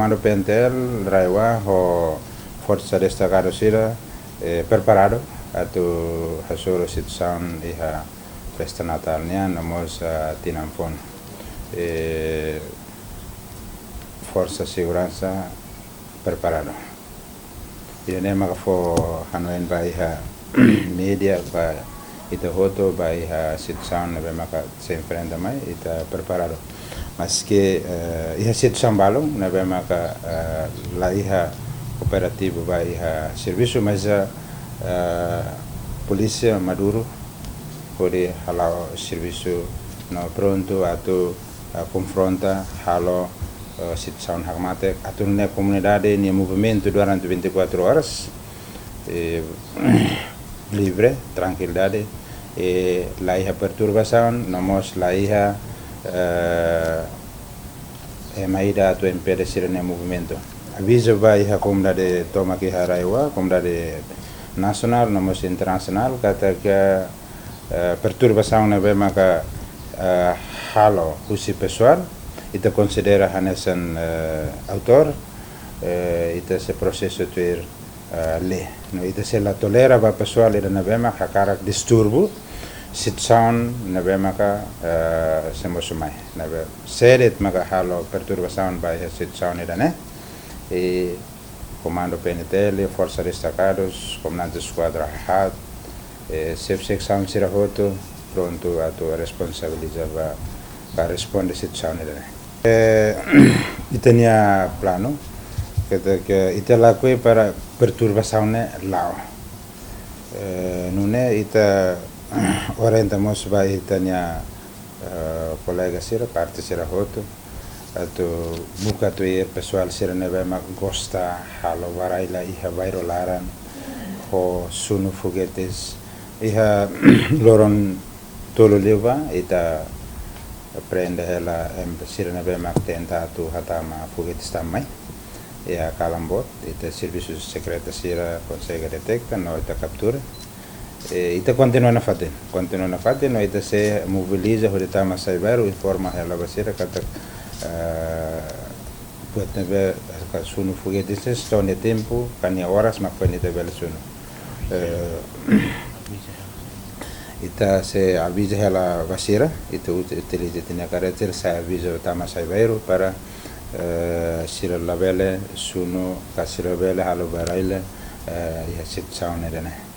Comando PNTL, Raiwa, o Força Destacada Sira, preparado atu hasuro situação iha festa Natal nia namos tinamfon. Força Segurança preparado. Ia nem magafo hanoen ba iha media ba ita hoto ba iha situação nebe maka se enfrenta mai ita preparado. Mas que iha situação balong nebe maka la iha operativo ba iha serviço mas polícia Maduro pode halau serviço no pronto atu confronta halo situação hakmate atu na comunidade ni movimento durante 24 horas livre tranquilidade e la iha perturbação namos la iha maida atu impede sirene movimento aviso ba iha comunidade toma ki Raiwa comunidade nasional namos internasional kata que perturbação na bem maka halo usi pessoal ita considera hanesan autor ita se processo ter lei no ita se la tolera ba pessoal ida na bem maka karak disturbo situação na bem maka se mosumai na bem seret maka halo perturbação ba situação ida né e Comando PNTL, Força Destacados, Comandante Esquadra Rahat, Secção Sirahoto, pronto a responsabilizar para responder a situação. E tinha plano, que ita lakui para perturbação lá. Não é ita orientamos para itanya colega Sira, parte Sirahoto, atau buka tu pessoal sira nebe mak gosta halo waraila iha vairolaran ho sunu foguetes iha loron tolo leva ita prende ela sira nebe mak tenta tu hatama foguetes tamai ia kalambot ita serviços secretos sira consegue detecta no ita captura ita continua na fate no ita se mobiliza ho tama cyber informa ela basira kata pode ver que suno foguetes estão de tempo cania horas mas pode ver suno ita se avisa ela vasira ita utiliza tinha caráter se avisa tama saibeiro para sira labele suno kasira bele halo baraile e a situação né